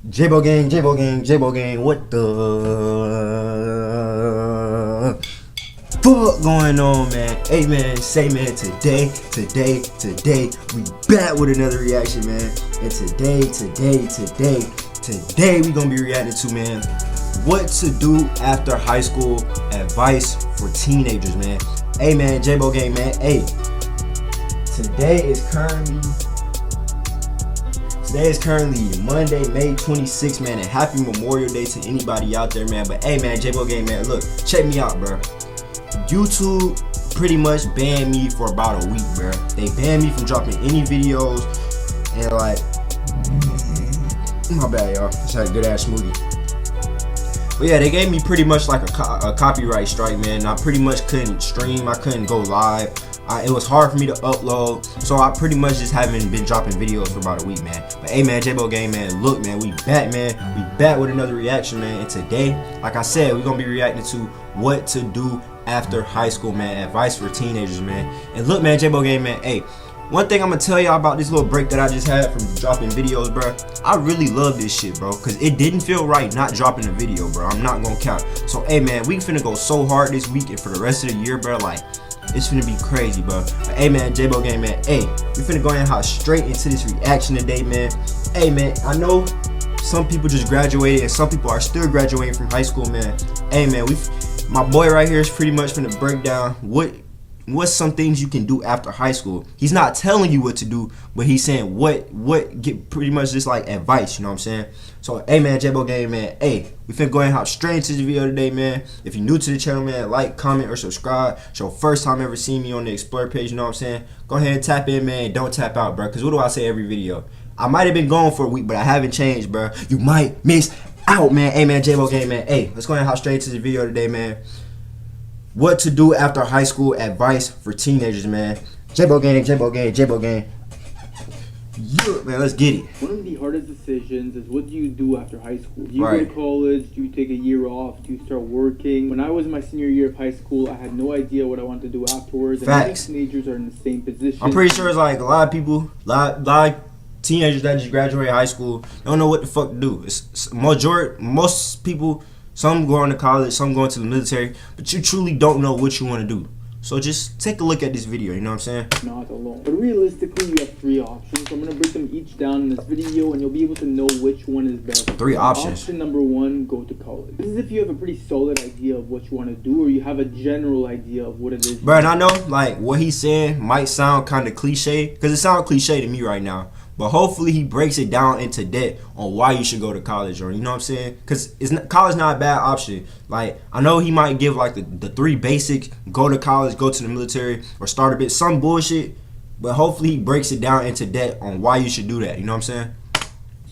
J-Bo gang, J-Bo gang, J-Bo gang, what the fuck going on, man? Hey, man, say, man, today, we back with another reaction, man. And today, we gonna be reacting to, man, what to do after high school, advice for teenagers, man. Hey, man, J-Bo gang, man, hey, today is currently Monday, May 26th, man, and happy Memorial Day to anybody out there, man. But hey, man, J-Bo gang, man, look, check me out, bro. YouTube pretty much banned me for about a week, bro. They banned me from dropping any videos, and like, my bad, y'all. Just had a good ass smoothie. But yeah, they gave me pretty much like a copyright strike, man. I pretty much couldn't stream, I couldn't go live. It was hard for me to upload, so I pretty much just haven't been dropping videos for about a week, man. But hey, man, J-Bo gang, man, look, man, we back, man. We back with another reaction, man. And today, like I said, we're gonna be reacting to what to do after high school, man. Advice for teenagers, man. And look, man, J-Bo gang, man, hey, one thing I'm gonna tell y'all about this little break that I just had from dropping videos, bro. I really love this shit, bro, because it didn't feel right not dropping a video, bro. I'm not gonna count. So, hey, man, we finna go so hard this week and for the rest of the year, bro. Like, it's finna be crazy, bro. But hey, man, J-Bo gang, man, hey, we finna go ahead and hop straight into this reaction today, man. Hey, man, I know some people just graduated and some people are still graduating from high school, man. Hey, man, my boy right here is pretty much finna break down what's some things you can do after high school. He's not telling you what to do, but he's saying what get pretty much just like advice, you know what I'm saying? So hey, man, J-Bo gang, man, hey, we finna go ahead and hop straight into the video today, man. If you're new to the channel, man, like, comment, or subscribe. It's your first time ever seeing me on the Explore page, you know what I'm saying? Go ahead and tap in, man. Don't tap out, bro, because what do I say every video? I might have been gone for a week, but I haven't changed, bro. You might miss out, man. Hey, man, J-Bo gang, man, hey, let's go ahead and hop straight into the video today, man. What to do after high school, advice for teenagers, man. J-Bo gang, J-Bo gang, J-Bo gang. Yeah, man, let's get it. One of the hardest decisions is what do you do after high school? Do you go to college? Do you take a year off? Do you start working? When I was in my senior year of high school, I had no idea what I wanted to do afterwards. Facts. And many teenagers are in the same position. I'm pretty sure it's like a lot of people, a lot of teenagers that just graduated high school don't know what the fuck to do. It's most people. Some going to college, some going to the military, but you truly don't know what you want to do. So just take a look at this video, you know what I'm saying? Not alone. But realistically, you have three options. So I'm going to break them each down in this video, and you'll be able to know which one is best. Three options. Option number one, go to college. This is if you have a pretty solid idea of what you want to do, or you have a general idea of what it is. Bro, and I know, like, what he's saying might sound kind of cliche, because it sounds cliche to me right now. But hopefully he breaks it down into depth on why you should go to college, or you know what I'm saying? Because college not a bad option. Like, I know he might give like the three basics: go to college, go to the military, or start a bit some bullshit. But hopefully he breaks it down into depth on why you should do that. You know what I'm saying?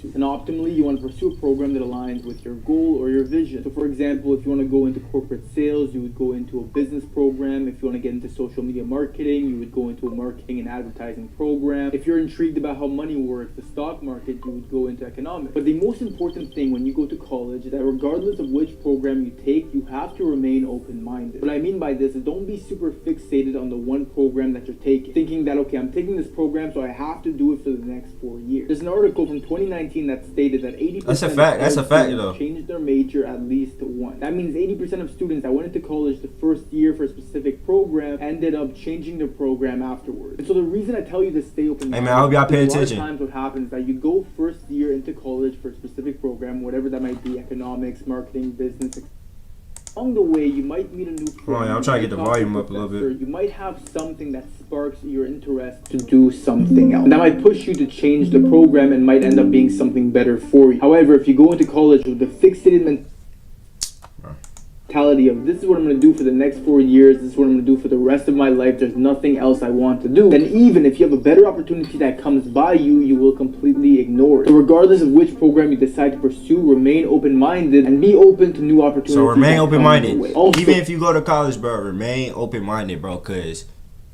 And optimally, you want to pursue a program that aligns with your goal or your vision. So for example, if you want to go into corporate sales, you would go into a business program. If you want to get into social media marketing, you would go into a marketing and advertising program. If you're intrigued about how money works, the stock market, you would go into economics. But the most important thing when you go to college is that regardless of which program you take, you have to remain open-minded. What I mean by this is don't be super fixated on the one program that you're taking, thinking that, okay, I'm taking this program, so I have to do it for the next 4 years. There's an article from 2019 that stated that 80% That's a fact though. changed their major at least once. That means 80% of students that went into college the first year for a specific program ended up changing their program afterwards. And so the reason I tell you to stay open-minded, hey, man, I hope y'all pay attention. A lot of times what happens is that you go first year into college for a specific program, whatever that might be, economics, marketing, business. Along the way, you might meet a new friend. Oh, yeah, I'm trying to get the volume up a little bit. You might have something that sparks your interest to do something else. And that might push you to change the program and might end up being something better for you. However, if you go into college with the fixated mentality of this is what I'm going to do for the next 4 years, this is what I'm going to do for the rest of my life, there's nothing else I want to do, then even if you have a better opportunity that comes by you, you will completely ignore it. So regardless of which program you decide to pursue, remain open-minded and be open to new opportunities. So remain open-minded. Also, even if you go to college, bro, remain open-minded, bro, because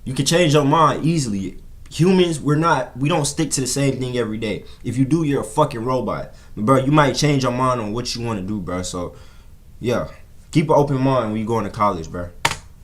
you can change your mind easily. Humans, we don't stick to the same thing every day. If you do, you're a fucking robot. But, bro, you might change your mind on what you want to do, bro. So, yeah. Keep an open mind when you go into college, bro.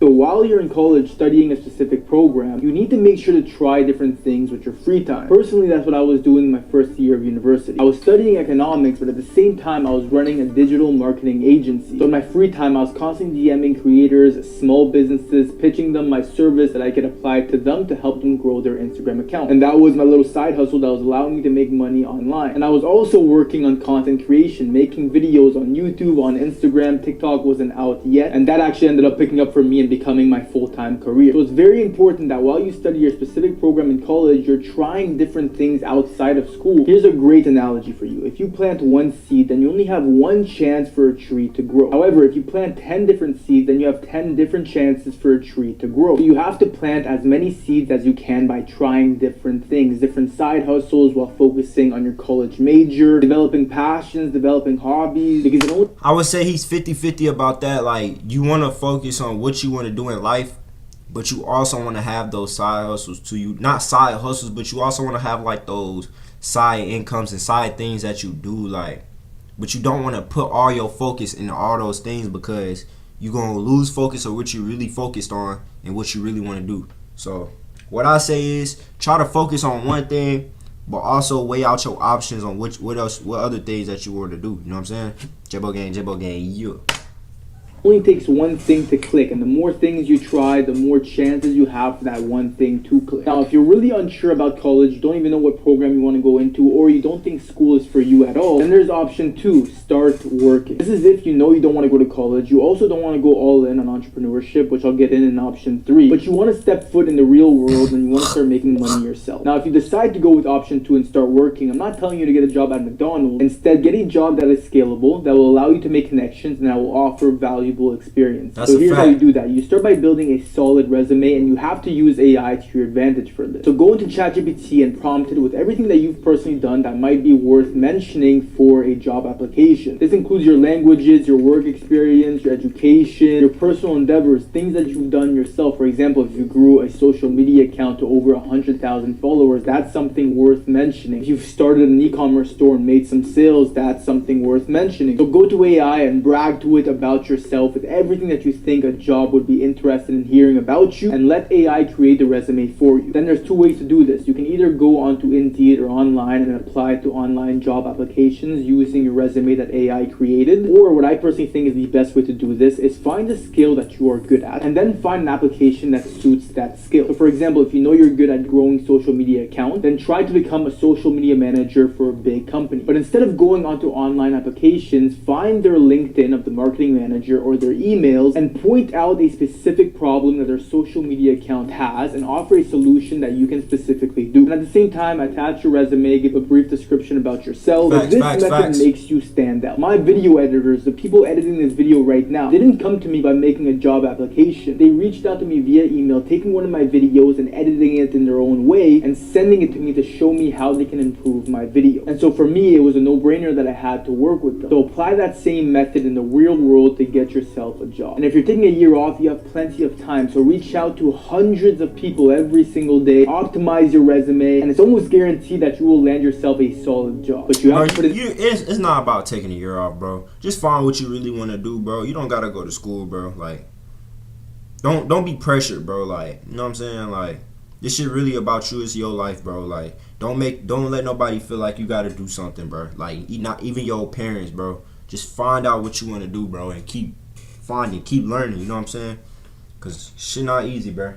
So while you're in college studying a specific program, you need to make sure to try different things with your free time. Personally, that's what I was doing my first year of university. I was studying economics, but at the same time, I was running a digital marketing agency. So in my free time, I was constantly DMing creators, small businesses, pitching them my service that I could apply to them to help them grow their Instagram account. And that was my little side hustle that was allowing me to make money online. And I was also working on content creation, making videos on YouTube, on Instagram. TikTok wasn't out yet, and that actually ended up picking up for me and becoming my full-time career. So it's very important that while you study your specific program in college, you're trying different things outside of school. Here's a great analogy for you. If you plant one seed, then you only have one chance for a tree to grow. However, if you plant 10 different seeds, then you have 10 different chances for a tree to grow. So you have to plant as many seeds as you can by trying different things, different side hustles, while focusing on your college major, developing passions, developing hobbies, because it only... I would say he's 50-50 about that. Like, you want to focus on what you want to do in life, but you also want to have those side hustles to you. Not side hustles, but you also want to have like those side incomes and side things that you do, like, but you don't want to put all your focus into all those things, because you're going to lose focus of what you really focused on and what you really want to do. So what I say is try to focus on one thing, but also weigh out your options on what other things that you want to do. You know what I'm saying? Jebo gang, yeah. only takes one thing to click, and the more things you try, the more chances you have for that one thing to click. Now, if you're really unsure about college, you don't even know what program you want to go into, or you don't think school is for you at all, then there's option 2, start working. This is if you know you don't want to go to college, you also don't want to go all in on entrepreneurship, which I'll get in option 3, but you want to step foot in the real world and you want to start making money yourself. Now, if you decide to go with option 2 and start working, I'm not telling you to get a job at McDonald's. Instead, get a job that is scalable, that will allow you to make connections, and that will offer valuable experience. That's so here's fact. how you do that. You start by building a solid resume, and you have to use AI to your advantage for this. So go into ChatGPT and prompt it with everything that you've personally done that might be worth mentioning for a job application. This includes your languages, your work experience, your education, your personal endeavors, things that you've done yourself. For example, if you grew a social media account to over 100,000 followers, that's something worth mentioning. If you've started an e-commerce store and made some sales, that's something worth mentioning. So go to AI and brag to it about yourself with everything that you think a job would be interested in hearing about you, and let AI create the resume for you. Then there's 2 ways to do this. You can either go onto Indeed or online and apply to online job applications using your resume that AI created, or what I personally think is the best way to do this is find a skill that you are good at and then find an application that suits that skill. So for example, if you know you're good at growing social media accounts, then try to become a social media manager for a big company. But instead of going onto online applications, find their LinkedIn of the marketing manager or their emails and point out a specific problem that their social media account has and offer a solution that you can specifically do. And at the same time, attach your resume, give a brief description about yourself. This method makes you stand out. My video editors, the people editing this video right now, didn't come to me by making a job application. They reached out to me via email, taking one of my videos and editing it in their own way and sending it to me to show me how they can improve my video. And so for me, it was a no-brainer that I had to work with them. So apply that same method in the real world to get yourself a job. And if you're taking a year off, you have plenty of time. So reach out to hundreds of people every single day, optimize your resume, and it's almost guaranteed that you will land yourself a solid job. But you have to put it... It's not about taking a year off, bro. Just find what you really want to do, bro. You don't gotta go to school, bro. Like, don't be pressured, bro. Like, you know what I'm saying? Like, this shit really about you. It's your life, bro. Like, don't let nobody feel like you gotta do something, bro. Like, not even your parents, bro. Just find out what you want to do, bro, and keep learning. You know what I'm saying? Cause shit not easy, bro.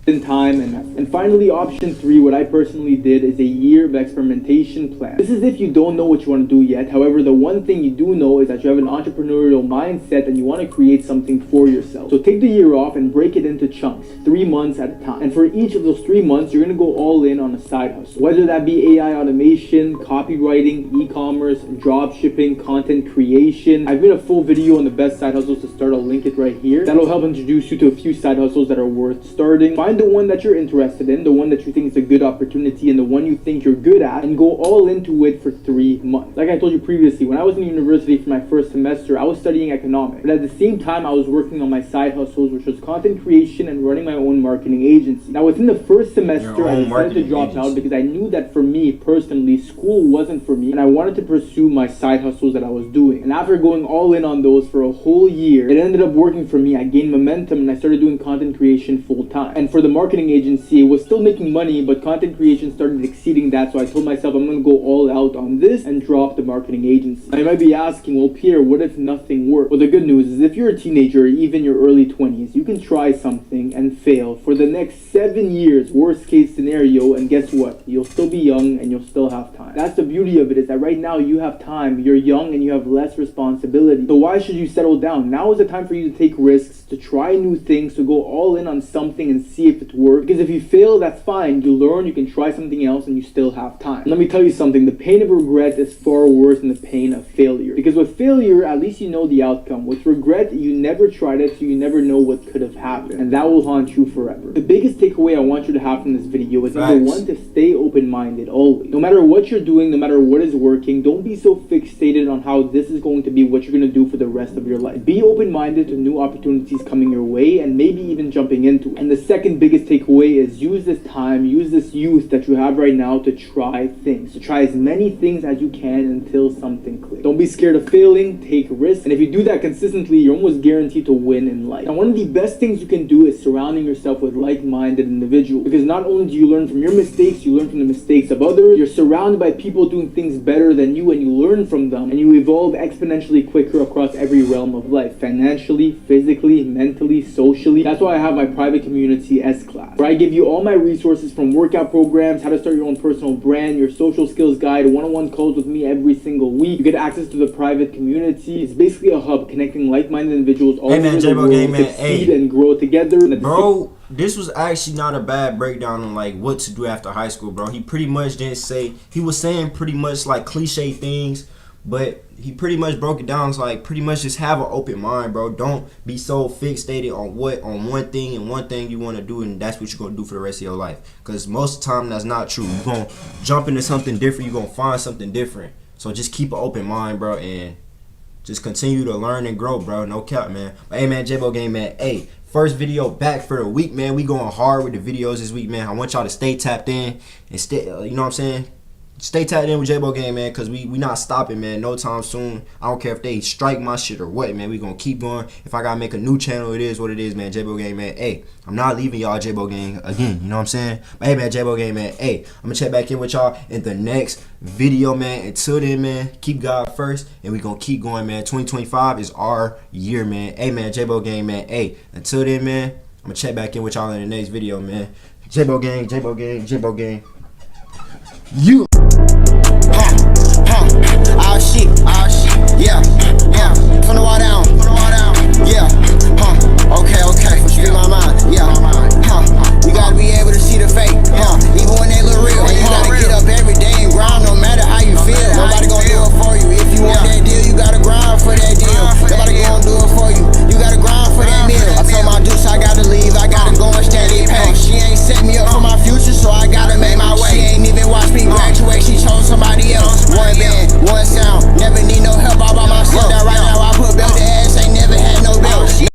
In time. And finally, option 3, what I personally did is a year of experimentation plan. This is if you don't know what you want to do yet. However, the one thing you do know is that you have an entrepreneurial mindset and you want to create something for yourself. So take the year off and break it into chunks, 3 months at a time. And for each of those 3 months, you're going to go all in on a side hustle. Whether that be AI automation, copywriting, e-commerce, drop shipping, content creation. I've made a full video on the best side hustles to start. I'll link it right here. That'll help introduce you to a few side hustles that are worth starting. Find find the one that you're interested in, the one that you think is a good opportunity, and the one you think you're good at, and go all into it for 3 months. Like I told you previously, when I was in university for my first semester, I was studying economics, but at the same time, I was working on my side hustles, which was content creation and running my own marketing agency. Now, within the first semester, I decided to drop out because I knew that for me, personally, school wasn't for me, and I wanted to pursue my side hustles that I was doing. And after going all in on those for a whole year, it ended up working for me. I gained momentum, and I started doing content creation full time. And for the marketing agency, it was still making money, but content creation started exceeding that, so I told myself I'm going to go all out on this and drop the marketing agency. Now, you might be asking, well, Pierre, what if nothing worked? Well, the good news is if you're a teenager, or even your early 20s, you can try something and fail for the next 7 years, worst case scenario, and guess what? You'll still be young and you'll still have time. That's the beauty of it, is that right now you have time, you're young, and you have less responsibility. So why should you settle down? Now is the time for you to take risks, to try new things, to go all in on something and see if it works. Because if you fail, that's fine. You learn, you can try something else, and you still have time. Let me tell you something, the pain of regret is far worse than the pain of failure. Because with failure, at least you know the outcome. With regret, you never tried it, so you never know what could have happened. And that will haunt you forever. The biggest takeaway I want you to have from this video is number one, to stay open-minded always. No matter what you're doing, no matter what is working, don't be so fixated on how this is going to be what you're going to do for the rest of your life. Be open-minded to new opportunities coming your way and maybe even jumping into it. And the second biggest takeaway is use this time, use this youth that you have right now to try things. To try as many things as you can until something clicks. Don't be scared of failing, take risks, and if you do that consistently, you're almost guaranteed to win in life. Now, one of the best things you can do is surrounding yourself with like-minded individuals, because not only do you learn from your mistakes, you learn from the mistakes of others. You're surrounded by people doing things better than you, and you learn from them, and you evolve exponentially quicker across every realm of life, financially, physically, mentally, socially. That's why I have my private community S-Class, where I give you all my resources from workout programs, how to start your own personal brand, your social skills guide, one-on-one calls with me every single week. You get access to the private community. It's basically a hub connecting like-minded individuals all over the world to succeed and grow together. Bro, this was actually not a bad breakdown on like what to do after high school, bro. He pretty much didn't say, he was saying pretty much like cliche things, but he pretty much broke it down to like pretty much just have an open mind, bro. Don't be so fixated on one thing and one thing you want to do, and that's what you're gonna do for the rest of your life. Because most of the time that's not true. You're gonna jump into something different, you're gonna find something different. So just keep an open mind, bro, and just continue to learn and grow, bro. No cap, man. But hey, man, J-Bo Gang, man. Hey, first video back for the week, man. We going hard with the videos this week, man. I want y'all to stay tapped in and stay, you know what I'm saying? Stay tapped in with J-Bo Gang, man, because we not stopping, man. No time soon. I don't care if they strike my shit or what, man. We gonna keep going. If I gotta make a new channel, it is what it is, man. J-Bo Gang, man. Hey, I'm not leaving y'all, J-Bo Gang, again. You know what I'm saying? But hey, man, J-Bo Gang, man. Hey, I'm gonna check back in with y'all in the next video, man. Until then, man, keep God first, and we gonna keep going, man. 2025 is our year, man. Hey, man, J-Bo Gang, man. Hey, until then, man, I'm gonna check back in with y'all in the next video, man. J-Bo Gang, J-Bo Gang, J-Bo Gang. You. Yeah, from the wall down, yeah, okay, what you in my mind, yeah, you gotta be able to see the fake, even when they look real,